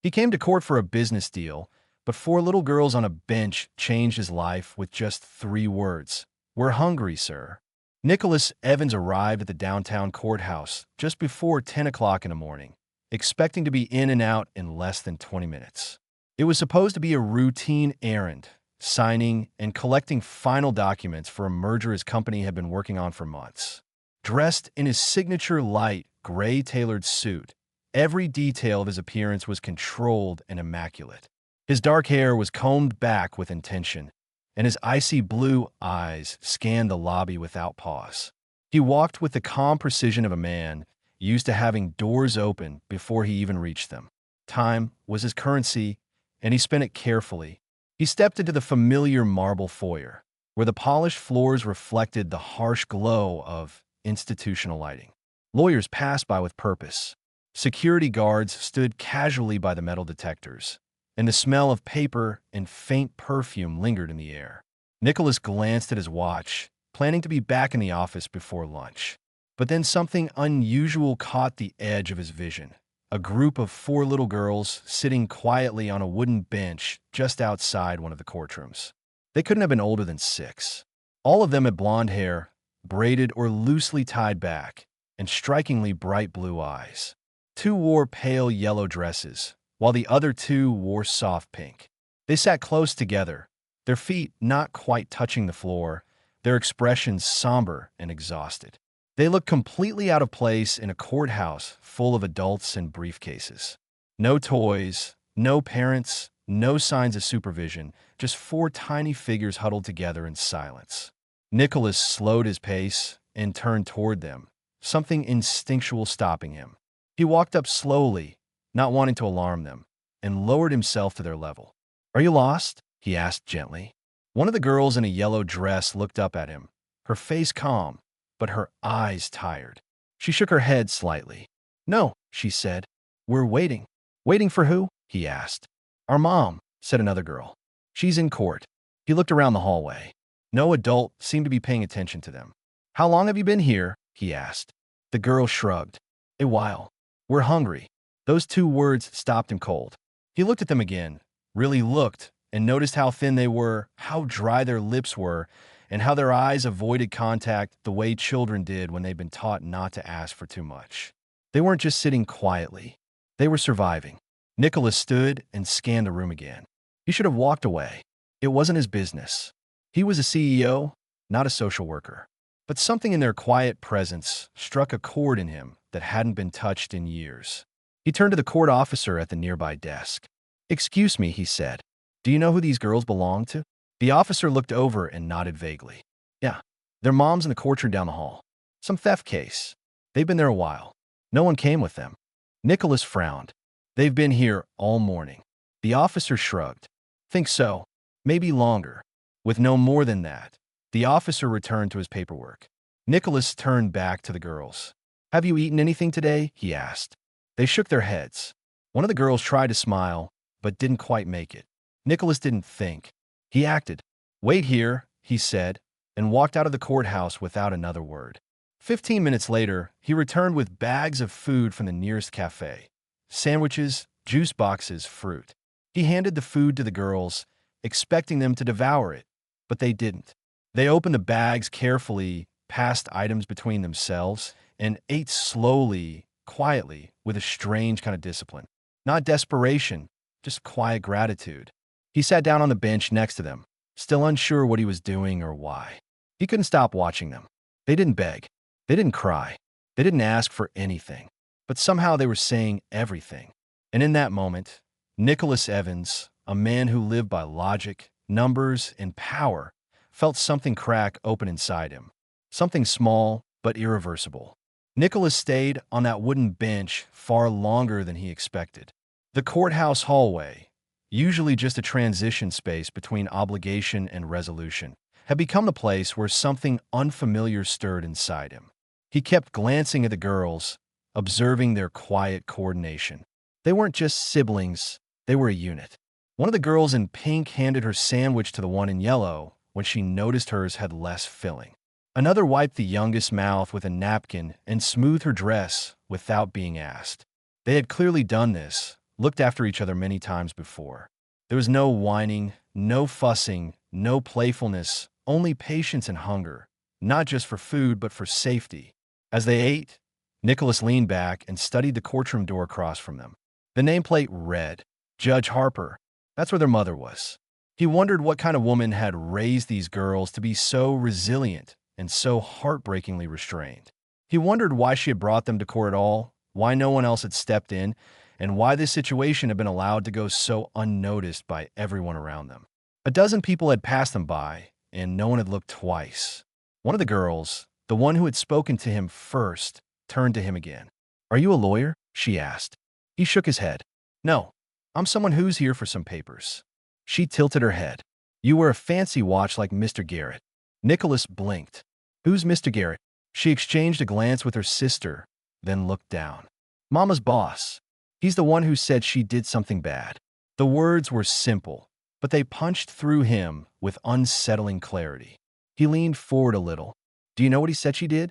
He came to court for a business deal, but four little girls on a bench changed his life with just 3 words. "We're hungry, sir." Nicholas Evans arrived at the downtown courthouse just before 10 o'clock in the morning, expecting to be in and out in less than 20 minutes. It was supposed to be a routine errand, signing and collecting final documents for a merger his company had been working on for months. Dressed in his signature light gray tailored suit, every detail of his appearance was controlled and immaculate. His dark hair was combed back with intention, and his icy blue eyes scanned the lobby without pause. He walked with the calm precision of a man used to having doors open before he even reached them. Time was his currency, and he spent it carefully. He stepped into the familiar marble foyer, where the polished floors reflected the harsh glow of institutional lighting. Lawyers passed by with purpose. Security guards stood casually by the metal detectors, and the smell of paper and faint perfume lingered in the air. Nicholas glanced at his watch, planning to be back in the office before lunch. But then something unusual caught the edge of his vision. A group of four little girls sitting quietly on a wooden bench just outside one of the courtrooms. They couldn't have been older than 6. All of them had blonde hair, braided or loosely tied back, and strikingly bright blue eyes. 2 wore pale yellow dresses, while the other 2 wore soft pink. They sat close together, their feet not quite touching the floor, their expressions somber and exhausted. They looked completely out of place in a courthouse full of adults and briefcases. No toys, no parents, no signs of supervision, just 4 tiny figures huddled together in silence. Nicholas slowed his pace and turned toward them, something instinctual stopping him. He walked up slowly, not wanting to alarm them, and lowered himself to their level. "Are you lost?" he asked gently. One of the girls in a yellow dress looked up at him, her face calm, but her eyes tired. She shook her head slightly. "No," she said. "We're waiting." "Waiting for who?" he asked. "Our mom," said another girl. "She's in court." He looked around the hallway. No adult seemed to be paying attention to them. "How long have you been here?" he asked. The girl shrugged. "A while. We're hungry." Those 2 words stopped him cold. He looked at them again, really looked, and noticed how thin they were, how dry their lips were, and how their eyes avoided contact the way children did when they've been taught not to ask for too much. They weren't just sitting quietly. They were surviving. Nicholas stood and scanned the room again. He should have walked away. It wasn't his business. He was a CEO, not a social worker. But something in their quiet presence struck a chord in him that hadn't been touched in years. He turned to the court officer at the nearby desk. "Excuse me," he said. "Do you know who these girls belong to?" The officer looked over and nodded vaguely. "Yeah, their mom's in the courtroom down the hall. Some theft case. They've been there a while. No one came with them." Nicholas frowned. "They've been here all morning." The officer shrugged. "Think so. Maybe longer." With no more than that, the officer returned to his paperwork. Nicholas turned back to the girls. "Have you eaten anything today?" he asked. They shook their heads. One of the girls tried to smile, but didn't quite make it. Nicholas didn't think. He acted. "Wait here," he said, and walked out of the courthouse without another word. 15 minutes later, he returned with bags of food from the nearest cafe. Sandwiches, juice boxes, fruit. He handed the food to the girls, expecting them to devour it, but they didn't. They opened the bags carefully, passed items between themselves, and ate slowly, quietly, with a strange kind of discipline. Not desperation, just quiet gratitude. He sat down on the bench next to them, still unsure what he was doing or why. He couldn't stop watching them. They didn't beg. They didn't cry. They didn't ask for anything. But somehow they were saying everything. And in that moment, Nicholas Evans, a man who lived by logic, numbers, and power, felt something crack open inside him. Something small, but irreversible. Nicholas stayed on that wooden bench far longer than he expected. The courthouse hallway, usually just a transition space between obligation and resolution, had become the place where something unfamiliar stirred inside him. He kept glancing at the girls, observing their quiet coordination. They weren't just siblings, they were a unit. One of the girls in pink handed her sandwich to the one in yellow when she noticed hers had less filling. Another wiped the youngest mouth with a napkin and smoothed her dress without being asked. They had clearly done this, looked after each other many times before. There was no whining, no fussing, no playfulness, only patience and hunger, not just for food but for safety. As they ate, Nicholas leaned back and studied the courtroom door across from them. The nameplate read, Judge Harper. That's where their mother was. He wondered what kind of woman had raised these girls to be so resilient and so heartbreakingly restrained. He wondered why she had brought them to court at all, why no one else had stepped in, and why this situation had been allowed to go so unnoticed by everyone around them. A dozen people had passed them by, and no one had looked twice. One of the girls, the one who had spoken to him first, turned to him again. "Are you a lawyer?" she asked. He shook his head. "No, I'm someone who's here for some papers." She tilted her head. "You wear a fancy watch like Mr. Garrett." Nicholas blinked. "Who's Mr. Garrett?" She exchanged a glance with her sister, then looked down. "Mama's boss. He's the one who said she did something bad." The words were simple, but they punched through him with unsettling clarity. He leaned forward a little. "Do you know what he said she did?"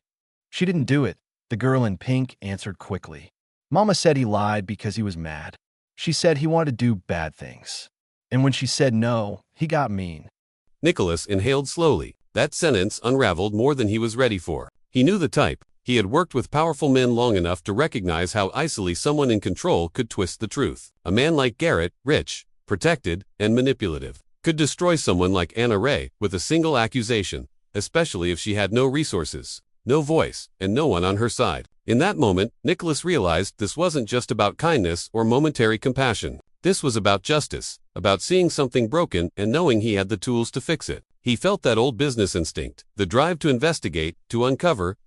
"She didn't do it," the girl in pink answered quickly. "Mama said he lied because he was mad. She said he wanted to do bad things. And when she said no, he got mean." Nicholas inhaled slowly. That sentence unraveled more than he was ready for. He knew the type. He had worked with powerful men long enough to recognize how easily someone in control could twist the truth. A man like Garrett, rich, protected, and manipulative, could destroy someone like Anna Ray with a single accusation, especially if she had no resources, no voice, and no one on her side. In that moment, Nicholas realized this wasn't just about kindness or momentary compassion. This was about justice, about seeing something broken and knowing he had the tools to fix it. He felt that old business instinct, the drive to investigate, to uncover,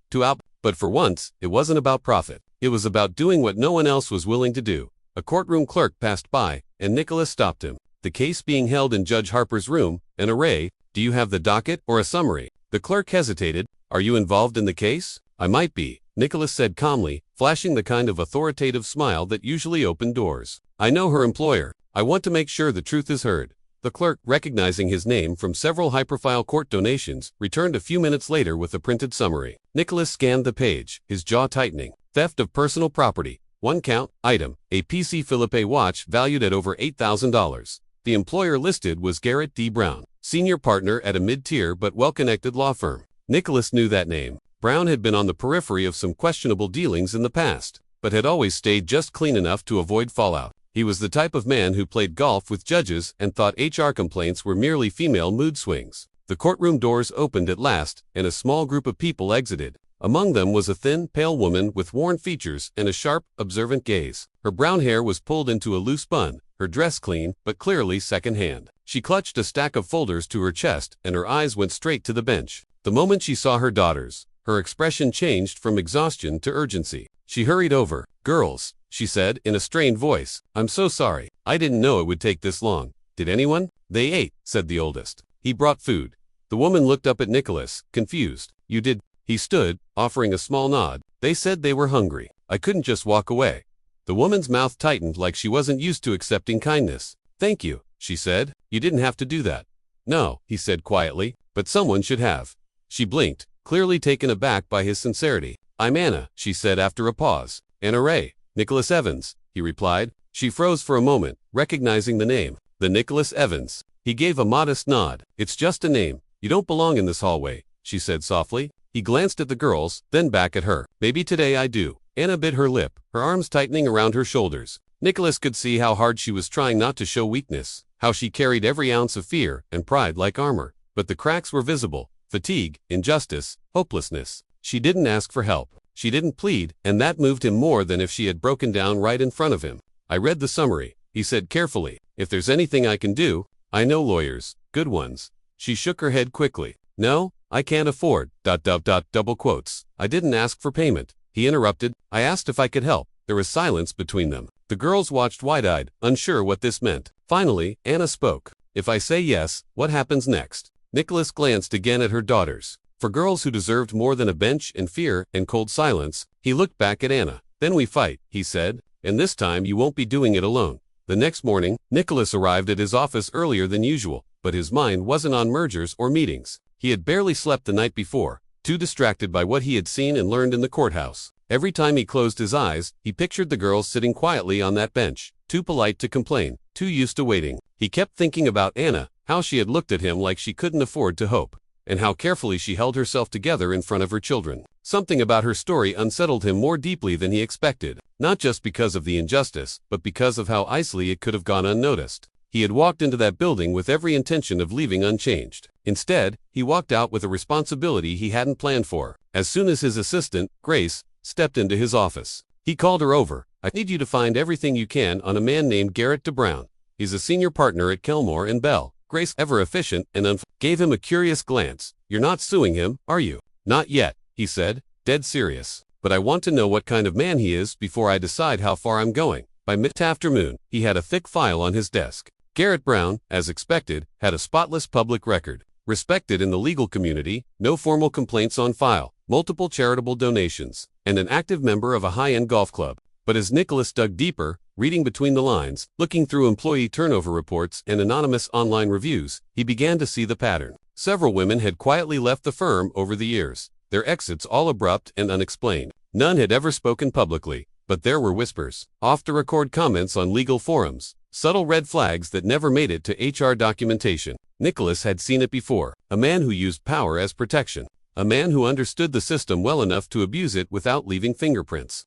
but for once, it wasn't about profit. It was about doing what no one else was willing to do. A courtroom clerk passed by, and Nicholas stopped him. "The case being held in Judge Harper's room, an array. Do you have the docket or a summary?" The clerk hesitated. "Are you involved in the case?" "I might be," Nicholas said calmly, flashing the kind of authoritative smile that usually opened doors. "I know her employer. I want to make sure the truth is heard." The clerk, recognizing his name from several high-profile court donations, returned a few minutes later with a printed summary. Nicholas scanned the page, his jaw tightening. Theft of personal property. 1 count. Item: a PC Philippe watch valued at over $8,000. The employer listed was Garrett D. Brown, senior partner at a mid-tier but well-connected law firm. Nicholas knew that name. Brown had been on the periphery of some questionable dealings in the past, but had always stayed just clean enough to avoid fallout. He was the type of man who played golf with judges and thought HR complaints were merely female mood swings. The courtroom doors opened at last, and a small group of people exited. Among them was a thin, pale woman with worn features and a sharp, observant gaze. Her brown hair was pulled into a loose bun, her dress clean, but clearly second-hand. She clutched a stack of folders to her chest, and her eyes went straight to the bench. The moment she saw her daughters, her expression changed from exhaustion to urgency. She hurried over. "Girls," she said in a strained voice, "I'm so sorry. I didn't know it would take this long. Did anyone?" "They ate," said the oldest. "He brought food." The woman looked up at Nicholas, confused. "You did?" He stood, offering a small nod. "They said they were hungry. I couldn't just walk away." The woman's mouth tightened like she wasn't used to accepting kindness. "Thank you," she said. "You didn't have to do that." "No," he said quietly, "but someone should have." She blinked, clearly taken aback by his sincerity. "I'm Anna," she said after a pause. "Anna Ray." "Nicholas Evans," he replied. She froze for a moment, recognizing the name. "The Nicholas Evans." He gave a modest nod. "It's just a name. You don't belong in this hallway," she said softly. He glanced at the girls, then back at her. "Maybe today I do." Anna bit her lip, her arms tightening around her shoulders. Nicholas could see how hard she was trying not to show weakness, how she carried every ounce of fear and pride like armor. But the cracks were visible: fatigue, injustice, hopelessness. She didn't ask for help. She didn't plead, and that moved him more than if she had broken down right in front of him. "I read the summary," he said carefully. "If there's anything I can do, I know lawyers, good ones." She shook her head quickly. "No, I can't afford, double quotes. I didn't ask for payment." He interrupted. "I asked if I could help." There was silence between them. The girls watched wide-eyed, unsure what this meant. Finally, Anna spoke. "If I say yes, what happens next?" Nicholas glanced again at her daughters. For girls who deserved more than a bench and fear and cold silence, he looked back at Anna. "Then we fight," he said, "and this time you won't be doing it alone." The next morning, Nicholas arrived at his office earlier than usual, but his mind wasn't on mergers or meetings. He had barely slept the night before, too distracted by what he had seen and learned in the courthouse. Every time he closed his eyes, he pictured the girls sitting quietly on that bench, too polite to complain, too used to waiting. He kept thinking about Anna, how she had looked at him like she couldn't afford to hope, and how carefully she held herself together in front of her children. Something about her story unsettled him more deeply than he expected, not just because of the injustice, but because of how easily it could have gone unnoticed. He had walked into that building with every intention of leaving unchanged. Instead, he walked out with a responsibility he hadn't planned for. As soon as his assistant, Grace, stepped into his office, he called her over. "I need you to find everything you can on a man named Garrett DeBrown. He's a senior partner at Kelmore and Bell." Grace, ever efficient and gave him a curious glance. "You're not suing him, are you?" "Not yet," he said, dead serious. "But I want to know what kind of man he is before I decide how far I'm going." By mid-afternoon, he had a thick file on his desk. Garrett Brown, as expected, had a spotless public record. Respected in the legal community, no formal complaints on file, multiple charitable donations, and an active member of a high-end golf club. But as Nicholas dug deeper, reading between the lines, looking through employee turnover reports and anonymous online reviews, he began to see the pattern. Several women had quietly left the firm over the years, their exits all abrupt and unexplained. None had ever spoken publicly, but there were whispers, off-the-record comments on legal forums, subtle red flags that never made it to HR documentation. Nicholas had seen it before, a man who used power as protection, a man who understood the system well enough to abuse it without leaving fingerprints.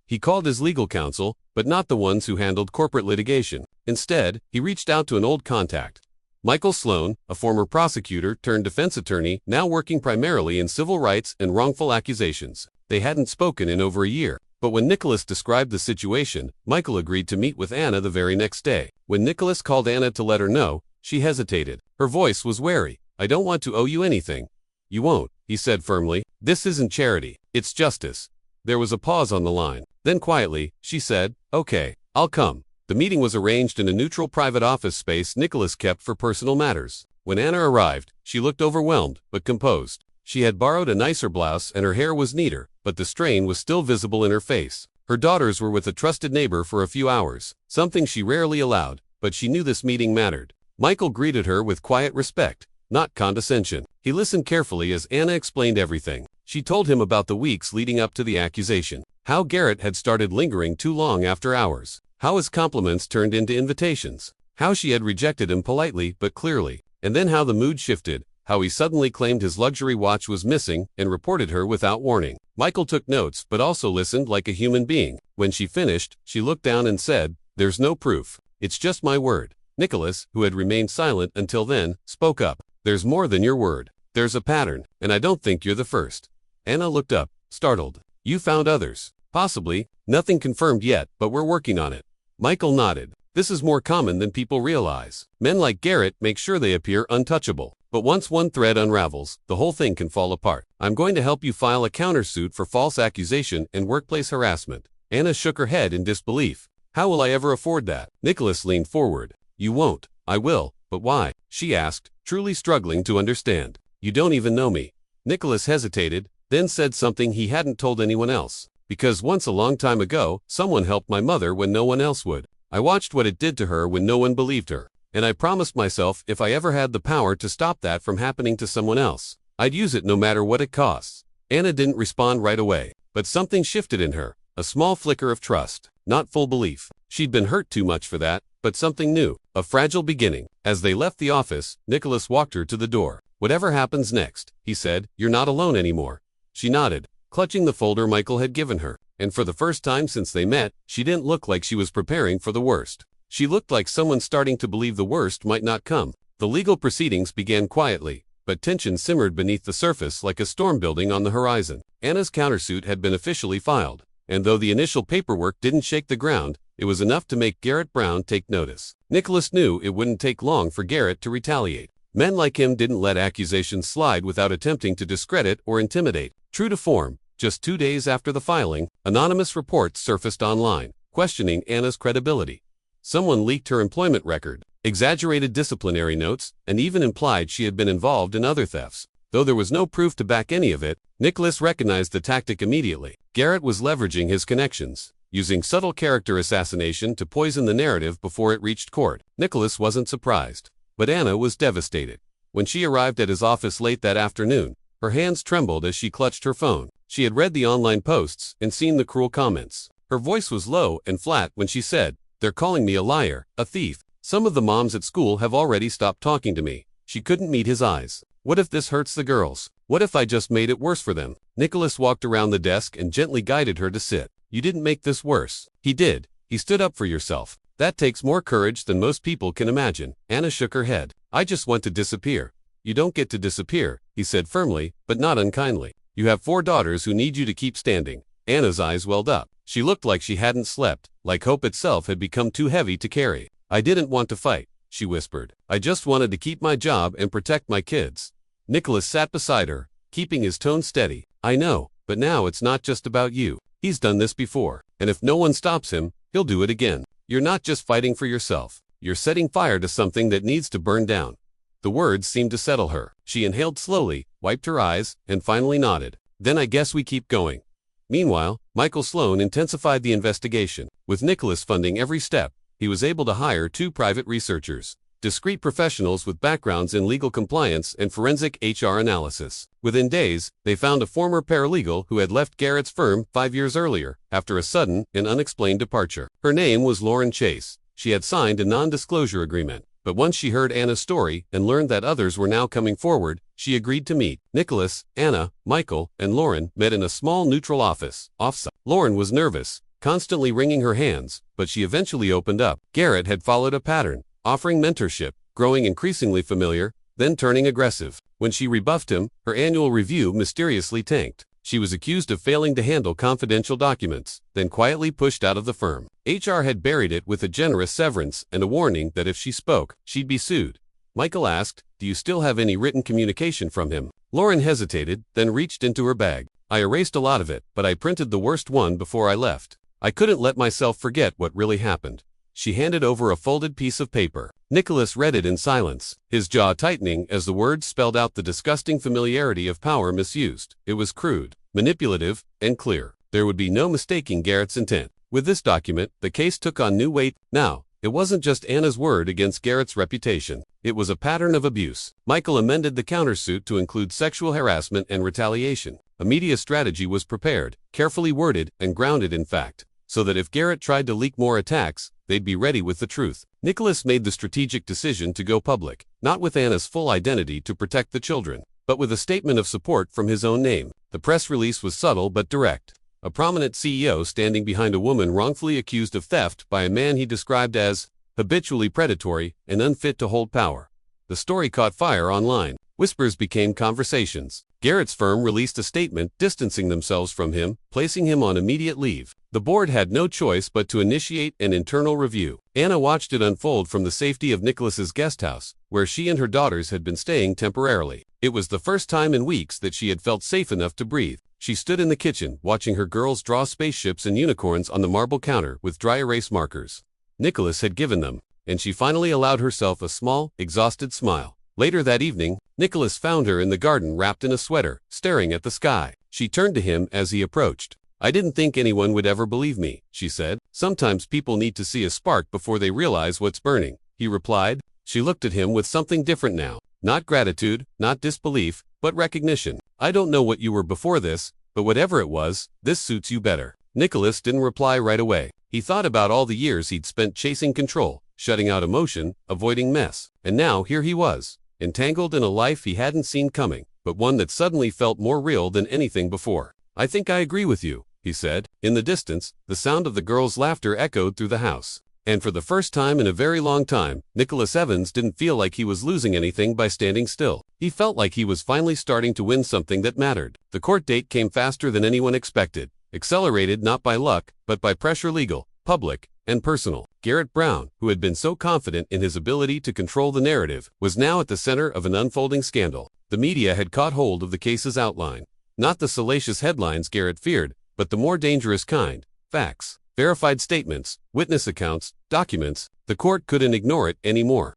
He called his legal counsel, but not the ones who handled corporate litigation. Instead, he reached out to an old contact, Michael Sloan, a former prosecutor turned defense attorney, now working primarily in civil rights and wrongful accusations. They hadn't spoken in over a year. But when Nicholas described the situation, Michael agreed to meet with Anna the very next day. When Nicholas called Anna to let her know, she hesitated. Her voice was wary. "I don't want to owe you anything." "You won't," he said firmly. "This isn't charity. It's justice." There was a pause on the line. Then quietly, she said, "Okay, I'll come." The meeting was arranged in a neutral private office space Nicholas kept for personal matters. When Anna arrived, she looked overwhelmed, but composed. She had borrowed a nicer blouse and her hair was neater, but the strain was still visible in her face. Her daughters were with a trusted neighbor for a few hours, something she rarely allowed, but she knew this meeting mattered. Michael greeted her with quiet respect, not condescension. He listened carefully as Anna explained everything. She told him about the weeks leading up to the accusation, how Garrett had started lingering too long after hours, how his compliments turned into invitations, how she had rejected him politely but clearly, and then how the mood shifted, how he suddenly claimed his luxury watch was missing and reported her without warning. Michael took notes but also listened like a human being. When she finished, she looked down and said, "There's no proof. It's just my word." Nicholas, who had remained silent until then, spoke up. "There's more than your word. There's a pattern, and I don't think you're the first." Anna looked up, startled. "You found others?" "Possibly. Nothing confirmed yet, but we're working on it." Michael nodded. "This is more common than people realize. Men like Garrett make sure they appear untouchable. But once one thread unravels, the whole thing can fall apart. I'm going to help you file a countersuit for false accusation and workplace harassment." Anna shook her head in disbelief. "How will I ever afford that?" Nicholas leaned forward. "You won't." "I will. But why?" she asked, truly struggling to understand. "You don't even know me." Nicholas hesitated, then said something he hadn't told anyone else. "Because once a long time ago, someone helped my mother when no one else would. I watched what it did to her when no one believed her. And I promised myself if I ever had the power to stop that from happening to someone else, I'd use it no matter what it costs." Anna didn't respond right away, but something shifted in her, a small flicker of trust, not full belief. She'd been hurt too much for that, but something new, a fragile beginning. As they left the office, Nicholas walked her to the door. "Whatever happens next," he said, "you're not alone anymore." She nodded, clutching the folder Michael had given her, and for the first time since they met, she didn't look like she was preparing for the worst. She looked like someone starting to believe the worst might not come. The legal proceedings began quietly, but tension simmered beneath the surface like a storm building on the horizon. Anna's countersuit had been officially filed, and though the initial paperwork didn't shake the ground, it was enough to make Garrett Brown take notice. Nicholas knew it wouldn't take long for Garrett to retaliate. Men like him didn't let accusations slide without attempting to discredit or intimidate. True to form, just 2 days after the filing, anonymous reports surfaced online, questioning Anna's credibility. Someone leaked her employment record, exaggerated disciplinary notes, and even implied she had been involved in other thefts. Though there was no proof to back any of it, Nicholas recognized the tactic immediately. Garrett was leveraging his connections, using subtle character assassination to poison the narrative before it reached court. Nicholas wasn't surprised, but Anna was devastated. When she arrived at his office late that afternoon, her hands trembled as she clutched her phone. She had read the online posts and seen the cruel comments. Her voice was low and flat when she said, They're calling me a liar, a thief. Some of the moms at school have already stopped talking to me. She couldn't meet his eyes. What if this hurts the girls? What if I just made it worse for them? Nicholas walked around the desk and gently guided her to sit. You didn't make this worse. He did. He stood up for yourself. That takes more courage than most people can imagine. Anna shook her head. I just want to disappear. You don't get to disappear, he said firmly, but not unkindly. You have 4 daughters who need you to keep standing. Anna's eyes welled up. She looked like she hadn't slept, like hope itself had become too heavy to carry. I didn't want to fight, she whispered. I just wanted to keep my job and protect my kids. Nicholas sat beside her, keeping his tone steady. I know, but now it's not just about you. He's done this before, and if no one stops him, he'll do it again. You're not just fighting for yourself. You're setting fire to something that needs to burn down. The words seemed to settle her. She inhaled slowly, wiped her eyes, and finally nodded. Then I guess we keep going. Meanwhile, Michael Sloan intensified the investigation. With Nicholas funding every step, he was able to hire 2 private researchers, discreet professionals with backgrounds in legal compliance and forensic HR analysis. Within days, they found a former paralegal who had left Garrett's firm 5 years earlier, after a sudden and unexplained departure. Her name was Lauren Chase. She had signed a non-disclosure agreement, but once she heard Anna's story and learned that others were now coming forward, she agreed to meet. Nicholas, Anna, Michael, and Lauren met in a small neutral office, off-site. Lauren was nervous, constantly wringing her hands, but she eventually opened up. Garrett had followed a pattern, offering mentorship, growing increasingly familiar, then turning aggressive. When she rebuffed him, her annual review mysteriously tanked. She was accused of failing to handle confidential documents, then quietly pushed out of the firm. HR had buried it with a generous severance and a warning that if she spoke, she'd be sued. Michael asked, do you still have any written communication from him? Lauren hesitated, then reached into her bag. I erased a lot of it, but I printed the worst one before I left. I couldn't let myself forget what really happened. She handed over a folded piece of paper. Nicholas read it in silence, his jaw tightening as the words spelled out the disgusting familiarity of power misused. It was crude, manipulative, and clear. There would be no mistaking Garrett's intent. With this document, the case took on new weight. Now, it wasn't just Anna's word against Garrett's reputation. It was a pattern of abuse. Michael amended the countersuit to include sexual harassment and retaliation. A media strategy was prepared, carefully worded and grounded in fact, so that if Garrett tried to leak more attacks, they'd be ready with the truth. Nicholas made the strategic decision to go public, not with Anna's full identity to protect the children, but with a statement of support from his own name. The press release was subtle but direct. A prominent CEO standing behind a woman wrongfully accused of theft by a man he described as habitually predatory and unfit to hold power. The story caught fire online. Whispers became conversations. Garrett's firm released a statement distancing themselves from him, placing him on immediate leave. The board had no choice but to initiate an internal review. Anna watched it unfold from the safety of Nicholas's guest house, where she and her daughters had been staying temporarily. It was the first time in weeks that she had felt safe enough to breathe. She stood in the kitchen, watching her girls draw spaceships and unicorns on the marble counter with dry erase markers Nicholas had given them, and she finally allowed herself a small, exhausted smile. Later that evening, Nicholas found her in the garden wrapped in a sweater, staring at the sky. She turned to him as he approached. I didn't think anyone would ever believe me, she said. Sometimes people need to see a spark before they realize what's burning, he replied. She looked at him with something different now. Not gratitude, not disbelief, but recognition. I don't know what you were before this, but whatever it was, this suits you better. Nicholas didn't reply right away. He thought about all the years he'd spent chasing control, shutting out emotion, avoiding mess. And now here he was, entangled in a life he hadn't seen coming, but one that suddenly felt more real than anything before. I think I agree with you, he said. In the distance, the sound of the girls' laughter echoed through the house. And for the first time in a very long time, Nicholas Evans didn't feel like he was losing anything by standing still. He felt like he was finally starting to win something that mattered. The court date came faster than anyone expected, accelerated not by luck, but by pressure, legal, public, and personal. Garrett Brown, who had been so confident in his ability to control the narrative, was now at the center of an unfolding scandal. The media had caught hold of the case's outline. Not the salacious headlines Garrett feared, but the more dangerous kind. Facts, verified statements, witness accounts, documents. The court couldn't ignore it anymore.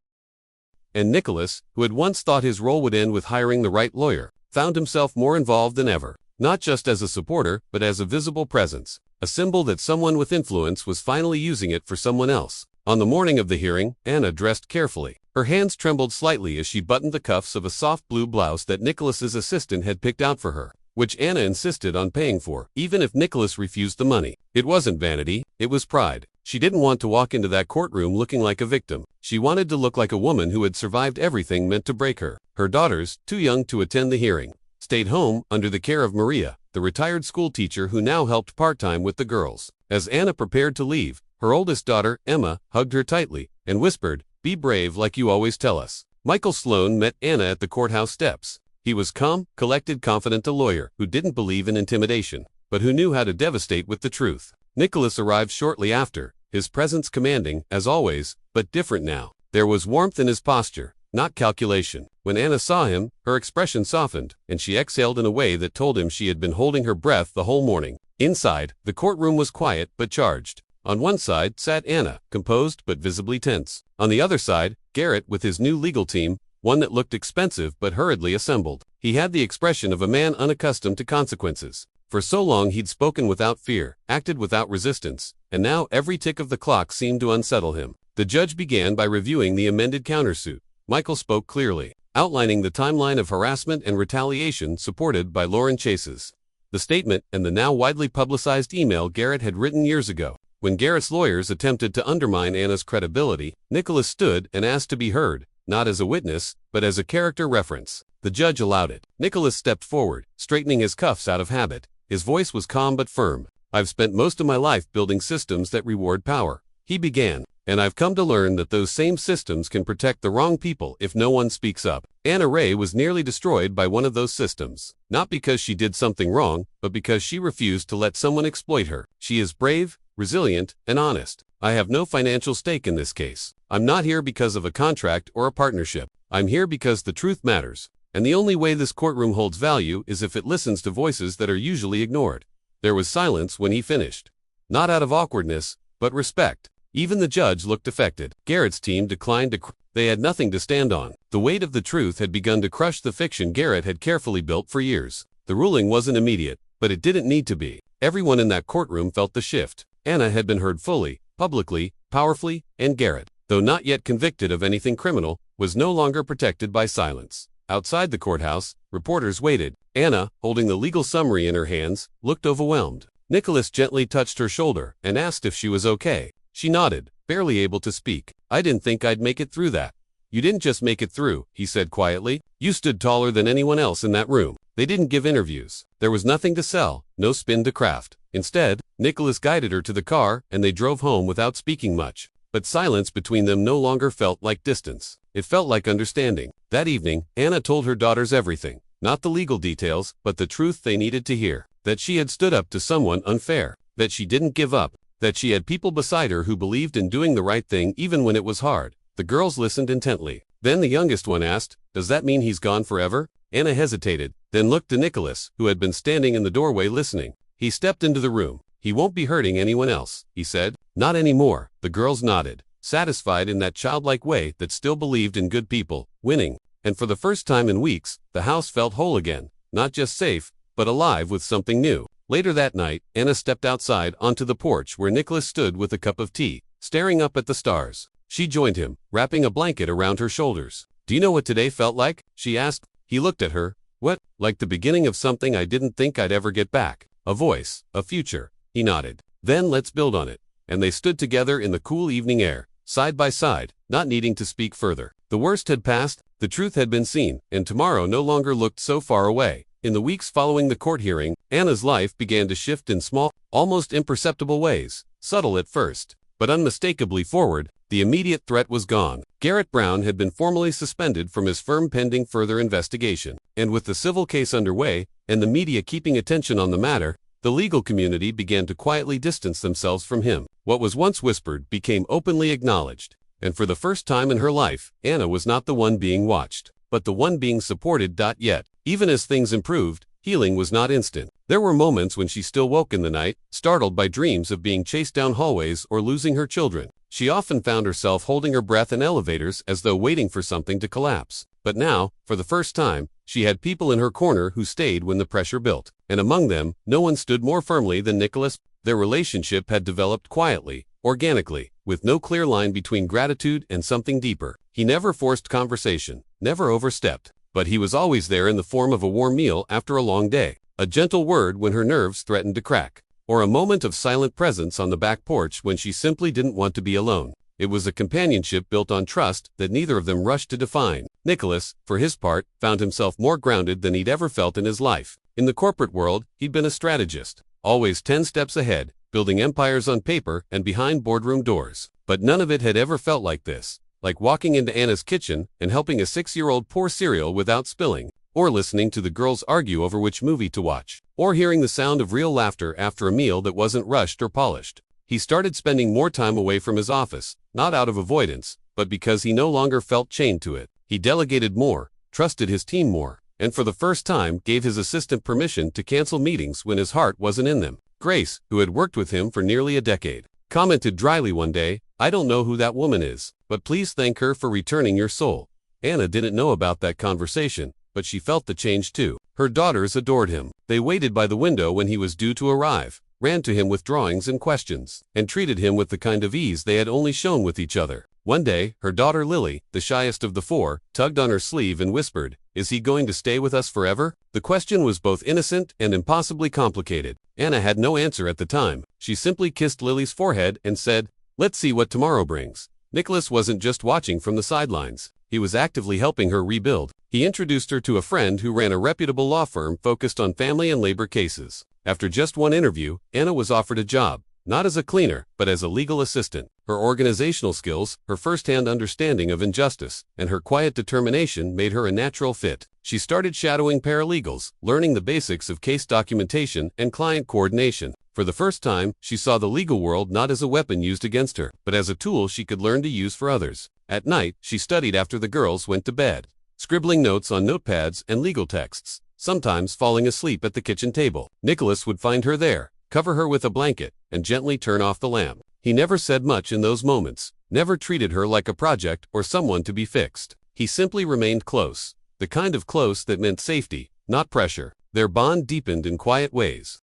And Nicholas, who had once thought his role would end with hiring the right lawyer, found himself more involved than ever. Not just as a supporter, but as a visible presence. A symbol that someone with influence was finally using it for someone else. On the morning of the hearing, Anna dressed carefully. Her hands trembled slightly as she buttoned the cuffs of a soft blue blouse that Nicholas's assistant had picked out for her, which Anna insisted on paying for, even if Nicholas refused the money. It wasn't vanity, it was pride. She didn't want to walk into that courtroom looking like a victim. She wanted to look like a woman who had survived everything meant to break her. Her daughters, too young to attend the hearing, stayed home under the care of Maria, the retired school teacher who now helped part-time with the girls. As Anna prepared to leave, her oldest daughter, Emma, hugged her tightly and whispered, "Be brave like you always tell us." Michael Sloan met Anna at the courthouse steps. He was calm, collected, confident, a lawyer who didn't believe in intimidation, but who knew how to devastate with the truth. Nicholas arrived shortly after, his presence commanding, as always, but different now. There was warmth in his posture, not calculation. When Anna saw him, her expression softened, and she exhaled in a way that told him she had been holding her breath the whole morning. Inside, the courtroom was quiet but charged. On one side sat Anna, composed but visibly tense. On the other side, Garrett with his new legal team, one that looked expensive but hurriedly assembled. He had the expression of a man unaccustomed to consequences. For so long he'd spoken without fear, acted without resistance, and now every tick of the clock seemed to unsettle him. The judge began by reviewing the amended countersuit. Michael spoke clearly, outlining the timeline of harassment and retaliation supported by Lauren Chase's. The statement and the now widely publicized email Garrett had written years ago. When Garrett's lawyers attempted to undermine Anna's credibility, Nicholas stood and asked to be heard, not as a witness, but as a character reference. The judge allowed it. Nicholas stepped forward, straightening his cuffs out of habit. His voice was calm but firm. "I've spent most of my life building systems that reward power," he began, "and I've come to learn that those same systems can protect the wrong people if no one speaks up." Anna Ray was nearly destroyed by one of those systems. Not because she did something wrong, but because she refused to let someone exploit her. She is brave, resilient, and honest. I have no financial stake in this case. I'm not here because of a contract or a partnership. I'm here because the truth matters. And the only way this courtroom holds value is if it listens to voices that are usually ignored. There was silence when he finished. Not out of awkwardness, but respect. Even the judge looked affected. Garrett's team declined to they had nothing to stand on. The weight of the truth had begun to crush the fiction Garrett had carefully built for years. The ruling wasn't immediate, but it didn't need to be. Everyone in that courtroom felt the shift. Anna had been heard fully, publicly, powerfully, and Garrett, though not yet convicted of anything criminal, was no longer protected by silence. Outside the courthouse, reporters waited. Anna, holding the legal summary in her hands, looked overwhelmed. Nicholas gently touched her shoulder and asked if she was okay. She nodded, barely able to speak. "I didn't think I'd make it through that." "You didn't just make it through," he said quietly. "You stood taller than anyone else in that room." They didn't give interviews. There was nothing to sell, no spin to craft. Instead, Nicholas guided her to the car and they drove home without speaking much. But silence between them no longer felt like distance. It felt like understanding. That evening, Anna told her daughters everything. Not the legal details, but the truth they needed to hear. That she had stood up to someone unfair. That she didn't give up. That she had people beside her who believed in doing the right thing even when it was hard. The girls listened intently. Then the youngest one asked, "Does that mean he's gone forever?" Anna hesitated, then looked to Nicholas, who had been standing in the doorway listening. He stepped into the room. "He won't be hurting anyone else," he said. "Not anymore." The girls nodded, satisfied in that childlike way that still believed in good people, winning. And for the first time in weeks, the house felt whole again, not just safe, but alive with something new. Later that night, Anna stepped outside onto the porch where Nicholas stood with a cup of tea, staring up at the stars. She joined him, wrapping a blanket around her shoulders. "Do you know what today felt like?" she asked. He looked at her. "What? Like the beginning of something I didn't think I'd ever get back. A voice, a future." He nodded. "Then let's build on it." And they stood together in the cool evening air, side by side, not needing to speak further. The worst had passed, the truth had been seen, and tomorrow no longer looked so far away. In the weeks following the court hearing, Anna's life began to shift in small, almost imperceptible ways, subtle at first, but unmistakably forward. The immediate threat was gone. Garrett Brown had been formally suspended from his firm pending further investigation, and with the civil case underway, and the media keeping attention on the matter, the legal community began to quietly distance themselves from him. What was once whispered became openly acknowledged, and for the first time in her life, Anna was not the one being watched, but the one being supported. Yet, even as things improved, healing was not instant. There were moments when she still woke in the night, startled by dreams of being chased down hallways or losing her children. She often found herself holding her breath in elevators as though waiting for something to collapse. But now, for the first time, she had people in her corner who stayed when the pressure built. And among them, no one stood more firmly than Nicholas. Their relationship had developed quietly, organically, with no clear line between gratitude and something deeper. He never forced conversation, never overstepped, but he was always there in the form of a warm meal after a long day, a gentle word when her nerves threatened to crack, or a moment of silent presence on the back porch when she simply didn't want to be alone. It was a companionship built on trust that neither of them rushed to define. Nicholas, for his part, found himself more grounded than he'd ever felt in his life. In the corporate world, he'd been a strategist, always 10 steps ahead, building empires on paper and behind boardroom doors. But none of it had ever felt like this, like walking into Anna's kitchen and helping a 6-year-old pour cereal without spilling, or listening to the girls argue over which movie to watch, or hearing the sound of real laughter after a meal that wasn't rushed or polished. He started spending more time away from his office, not out of avoidance, but because he no longer felt chained to it. He delegated more, trusted his team more, and for the first time gave his assistant permission to cancel meetings when his heart wasn't in them. Grace, who had worked with him for nearly a decade, commented dryly one day, "I don't know who that woman is, but please thank her for returning your soul." Anna didn't know about that conversation, but she felt the change too. Her daughters adored him. They waited by the window when he was due to arrive, ran to him with drawings and questions, and treated him with the kind of ease they had only shown with each other. One day, her daughter Lily, the shyest of the four, tugged on her sleeve and whispered, "Is he going to stay with us forever?" The question was both innocent and impossibly complicated. Anna had no answer at the time. She simply kissed Lily's forehead and said, "Let's see what tomorrow brings." Nicholas wasn't just watching from the sidelines. He was actively helping her rebuild. He introduced her to a friend who ran a reputable law firm focused on family and labor cases. After just one interview, Anna was offered a job, not as a cleaner, but as a legal assistant. Her organizational skills, her first-hand understanding of injustice, and her quiet determination made her a natural fit. She started shadowing paralegals, learning the basics of case documentation and client coordination. For the first time, she saw the legal world not as a weapon used against her, but as a tool she could learn to use for others. At night, she studied after the girls went to bed, scribbling notes on notepads and legal texts, sometimes falling asleep at the kitchen table. Nicholas would find her there, cover her with a blanket, and gently turn off the lamp. He never said much in those moments, never treated her like a project or someone to be fixed. He simply remained close, the kind of close that meant safety, not pressure. Their bond deepened in quiet ways.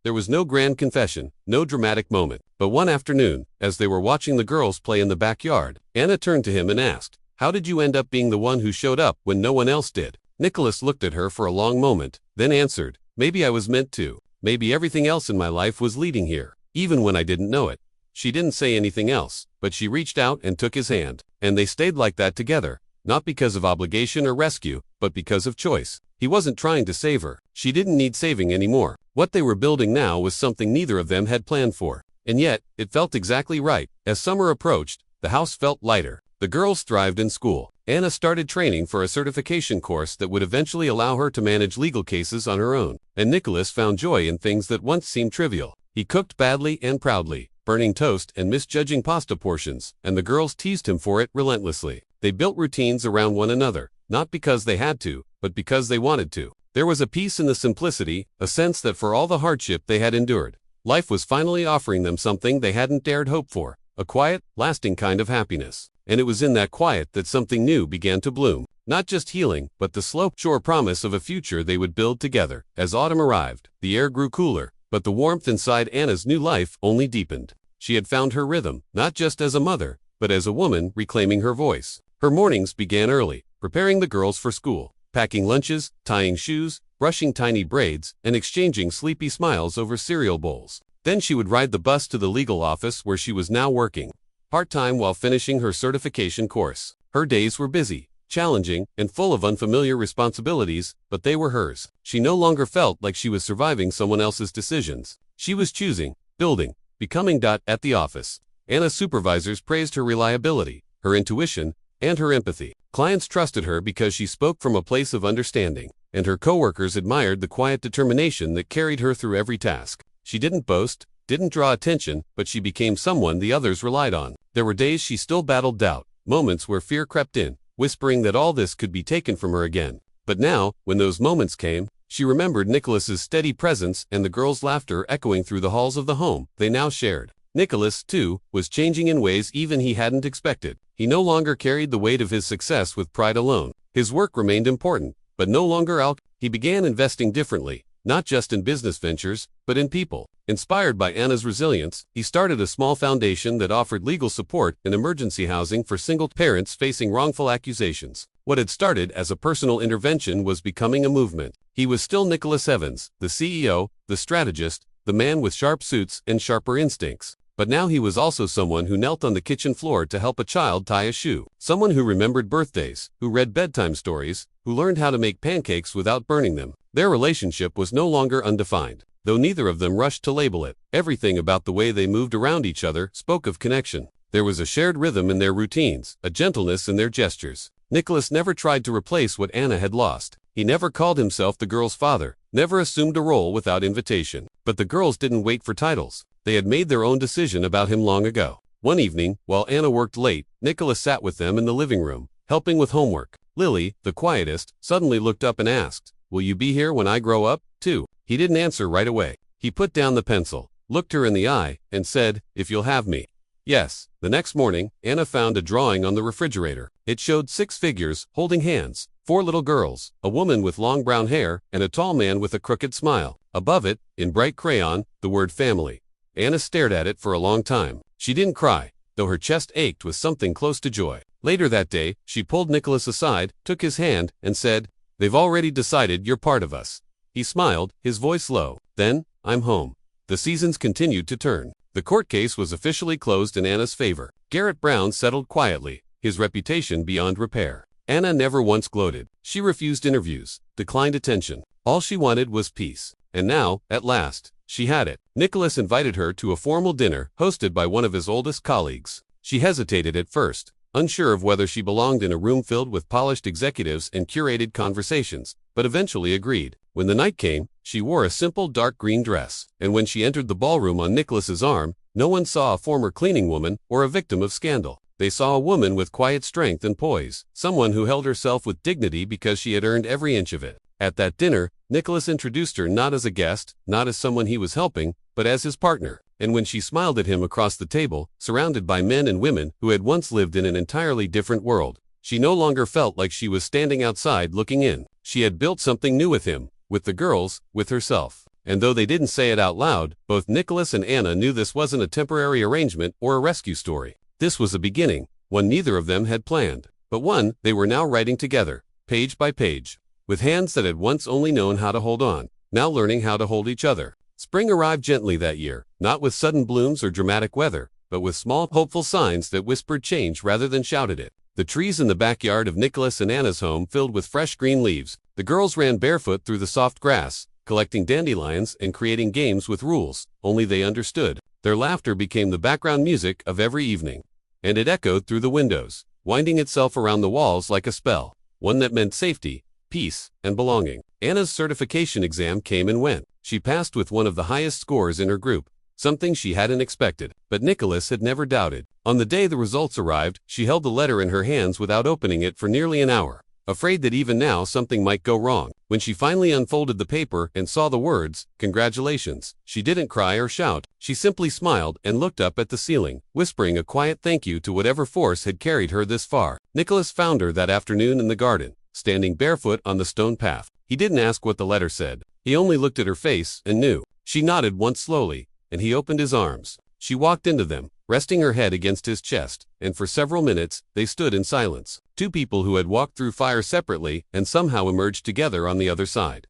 There was no grand confession, no dramatic moment, but one afternoon, as they were watching the girls play in the backyard, Anna turned to him and asked, "How did you end up being the one who showed up when no one else did?" Nicholas looked at her for a long moment, then answered, "Maybe I was meant to. Maybe everything else in my life was leading here, even when I didn't know it." She didn't say anything else, but she reached out and took his hand, and they stayed like that together, not because of obligation or rescue, but because of choice. He wasn't trying to save her. She didn't need saving anymore. What they were building now was something neither of them had planned for. And yet, it felt exactly right. As summer approached, the house felt lighter. The girls thrived in school. Anna started training for a certification course that would eventually allow her to manage legal cases on her own. And Nicholas found joy in things that once seemed trivial. He cooked badly and proudly, burning toast and misjudging pasta portions, and the girls teased him for it relentlessly. They built routines around one another, not because they had to, but because they wanted to. There was a peace in the simplicity, a sense that for all the hardship they had endured, life was finally offering them something they hadn't dared hope for, a quiet, lasting kind of happiness. And it was in that quiet that something new began to bloom. Not just healing, but the slow, sure promise of a future they would build together. As autumn arrived, the air grew cooler, but the warmth inside Anna's new life only deepened. She had found her rhythm, not just as a mother, but as a woman reclaiming her voice. Her mornings began early, preparing the girls for school, packing lunches, tying shoes, brushing tiny braids, and exchanging sleepy smiles over cereal bowls. Then she would ride the bus to the legal office where she was now working, part-time while finishing her certification course. Her days were busy, challenging, and full of unfamiliar responsibilities, but they were hers. She no longer felt like she was surviving someone else's decisions. She was choosing, building, becoming. At the office, Anna's supervisors praised her reliability, her intuition, and her empathy. Clients trusted her because she spoke from a place of understanding, and her coworkers admired the quiet determination that carried her through every task. She didn't boast, didn't draw attention, but she became someone the others relied on. There were days she still battled doubt, moments where fear crept in, whispering that all this could be taken from her again. But now, when those moments came, she remembered Nicholas's steady presence and the girls' laughter echoing through the halls of the home they now shared. Nicholas, too, was changing in ways even he hadn't expected. He no longer carried the weight of his success with pride alone. His work remained important, but no longer He began investing differently, not just in business ventures, but in people. Inspired by Anna's resilience, he started a small foundation that offered legal support and emergency housing for single parents facing wrongful accusations. What had started as a personal intervention was becoming a movement. He was still Nicholas Evans, the CEO, the strategist, the man with sharp suits and sharper instincts. But now he was also someone who knelt on the kitchen floor to help a child tie a shoe. Someone who remembered birthdays, who read bedtime stories, who learned how to make pancakes without burning them. Their relationship was no longer undefined, though neither of them rushed to label it. Everything about the way they moved around each other spoke of connection. There was a shared rhythm in their routines, a gentleness in their gestures. Nicholas never tried to replace what Anna had lost. He never called himself the girl's father, never assumed a role without invitation. But the girls didn't wait for titles. They had made their own decision about him long ago. One evening, while Anna worked late, Nicholas sat with them in the living room, helping with homework. Lily, the quietest, suddenly looked up and asked, "Will you be here when I grow up, too?" He didn't answer right away. He put down the pencil, looked her in the eye, and said, "If you'll have me." Yes. The next morning, Anna found a drawing on the refrigerator. It showed 6 figures, holding hands, 4 little girls, a woman with long brown hair, and a tall man with a crooked smile. Above it, in bright crayon, the word family. Anna stared at it for a long time. She didn't cry, though her chest ached with something close to joy. Later that day, she pulled Nicholas aside, took his hand, and said, "They've already decided you're part of us." He smiled, his voice low. "Then, I'm home." The seasons continued to turn. The court case was officially closed in Anna's favor. Garrett Brown settled quietly, his reputation beyond repair. Anna never once gloated. She refused interviews, declined attention. All she wanted was peace. And now, at last, she had it. Nicholas invited her to a formal dinner hosted by one of his oldest colleagues. She hesitated at first, unsure of whether she belonged in a room filled with polished executives and curated conversations, but eventually agreed. When the night came, she wore a simple dark green dress, and when she entered the ballroom on Nicholas's arm, no one saw a former cleaning woman or a victim of scandal. They saw a woman with quiet strength and poise, someone who held herself with dignity because she had earned every inch of it. At that dinner, Nicholas introduced her not as a guest, not as someone he was helping, but as his partner. And when she smiled at him across the table, surrounded by men and women who had once lived in an entirely different world, she no longer felt like she was standing outside looking in. She had built something new with him, with the girls, with herself. And though they didn't say it out loud, both Nicholas and Anna knew this wasn't a temporary arrangement or a rescue story. This was a beginning, one neither of them had planned, but one they were now writing together, page by page, with hands that had once only known how to hold on, now learning how to hold each other. Spring arrived gently that year, not with sudden blooms or dramatic weather, but with small, hopeful signs that whispered change rather than shouted it. The trees in the backyard of Nicholas and Anna's home filled with fresh green leaves. The girls ran barefoot through the soft grass, collecting dandelions and creating games with rules only they understood. Their laughter became the background music of every evening, and it echoed through the windows, winding itself around the walls like a spell, one that meant safety, peace, and belonging. Anna's certification exam came and went. She passed with one of the highest scores in her group, something she hadn't expected, but Nicholas had never doubted. On the day the results arrived, she held the letter in her hands without opening it for nearly an hour, afraid that even now something might go wrong. When she finally unfolded the paper and saw the words, "Congratulations," she didn't cry or shout. She simply smiled and looked up at the ceiling, whispering a quiet thank you to whatever force had carried her this far. Nicholas found her that afternoon in the garden, standing barefoot on the stone path. He didn't ask what the letter said. He only looked at her face and knew. She nodded once slowly, and he opened his arms. She walked into them, resting her head against his chest, and for several minutes, they stood in silence. Two people who had walked through fire separately and somehow emerged together on the other side.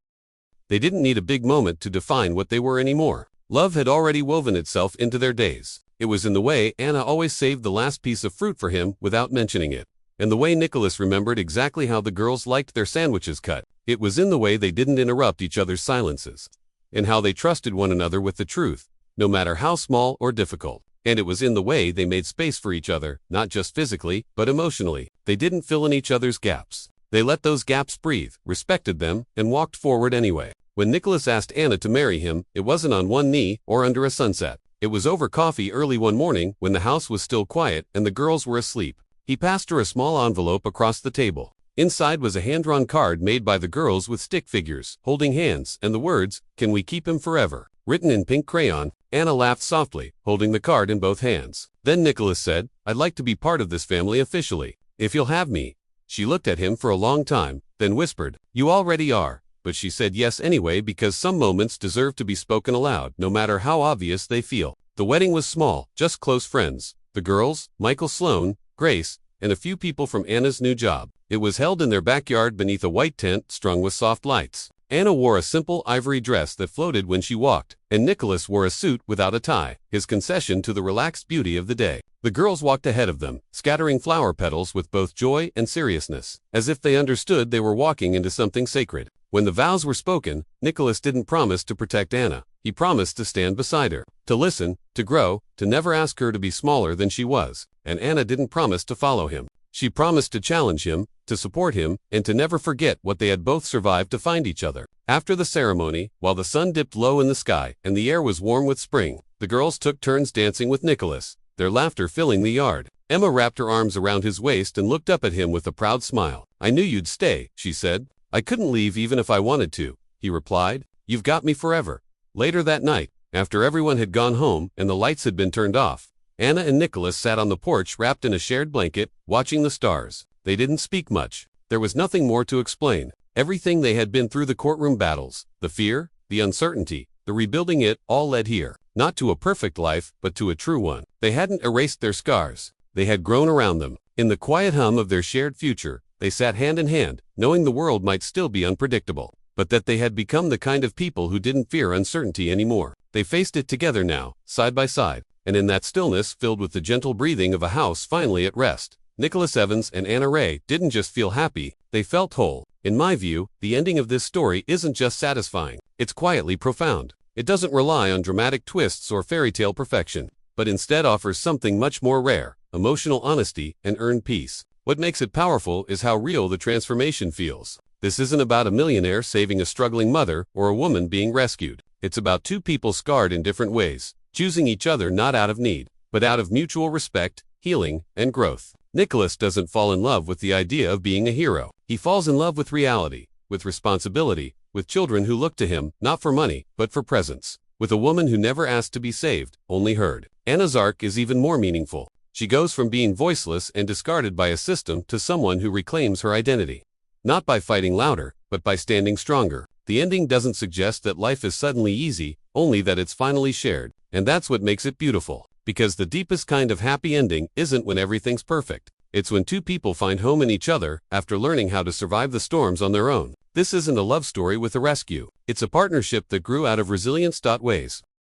They didn't need a big moment to define what they were anymore. Love had already woven itself into their days. It was in the way Anna always saved the last piece of fruit for him without mentioning it, and the way Nicholas remembered exactly how the girls liked their sandwiches cut. It was in the way they didn't interrupt each other's silences, and how they trusted one another with the truth, no matter how small or difficult. And it was in the way they made space for each other, not just physically, but emotionally. They didn't fill in each other's gaps. They let those gaps breathe, respected them, and walked forward anyway. When Nicholas asked Anna to marry him, it wasn't on one knee or under a sunset. It was over coffee early one morning when the house was still quiet and the girls were asleep. He passed her a small envelope across the table. Inside was a hand-drawn card made by the girls with stick figures, holding hands, and the words, "Can we keep him forever?" written in pink crayon. Anna laughed softly, holding the card in both hands. Then Nicholas said, "I'd like to be part of this family officially, if you'll have me." She looked at him for a long time, then whispered, "You already are," but she said yes anyway because some moments deserve to be spoken aloud, no matter how obvious they feel. The wedding was small, just close friends. The girls, Michael Sloan, Grace, and a few people from Anna's new job. It was held in their backyard beneath a white tent strung with soft lights. Anna wore a simple ivory dress that floated when she walked, and Nicholas wore a suit without a tie, his concession to the relaxed beauty of the day. The girls walked ahead of them, scattering flower petals with both joy and seriousness, as if they understood they were walking into something sacred. When the vows were spoken, Nicholas didn't promise to protect Anna. He promised to stand beside her, to listen, to grow, to never ask her to be smaller than she was. And Anna didn't promise to follow him. She promised to challenge him, to support him, and to never forget what they had both survived to find each other. After the ceremony, while the sun dipped low in the sky and the air was warm with spring, the girls took turns dancing with Nicholas, their laughter filling the yard. Emma wrapped her arms around his waist and looked up at him with a proud smile. "I knew you'd stay," she said. "I couldn't leave even if I wanted to," he replied. "You've got me forever." Later that night, after everyone had gone home and the lights had been turned off, Anna and Nicholas sat on the porch wrapped in a shared blanket, watching the stars. They didn't speak much. There was nothing more to explain. Everything they had been through, the courtroom battles, the fear, the uncertainty, the rebuilding, it all led here. Not to a perfect life, but to a true one. They hadn't erased their scars. They had grown around them. In the quiet hum of their shared future, they sat hand in hand, knowing the world might still be unpredictable, but that they had become the kind of people who didn't fear uncertainty anymore. They faced it together now, side by side, and in that stillness filled with the gentle breathing of a house finally at rest, Nicholas Evans and Anna Ray didn't just feel happy, they felt whole. In my view, the ending of this story isn't just satisfying, it's quietly profound. It doesn't rely on dramatic twists or fairy tale perfection, but instead offers something much more rare: emotional honesty and earned peace. What makes it powerful is how real the transformation feels. This isn't about a millionaire saving a struggling mother or a woman being rescued. It's about two people scarred in different ways, choosing each other not out of need, but out of mutual respect, healing, and growth. Nicholas doesn't fall in love with the idea of being a hero. He falls in love with reality, with responsibility, with children who look to him, not for money, but for presence, with a woman who never asked to be saved, only heard. Anna's arc is even more meaningful. She goes from being voiceless and discarded by a system to someone who reclaims her identity. Not by fighting louder, but by standing stronger. The ending doesn't suggest that life is suddenly easy, only that it's finally shared. And that's what makes it beautiful. Because the deepest kind of happy ending isn't when everything's perfect. It's when two people find home in each other after learning how to survive the storms on their own. This isn't a love story with a rescue. It's a partnership that grew out of resilience. Ways.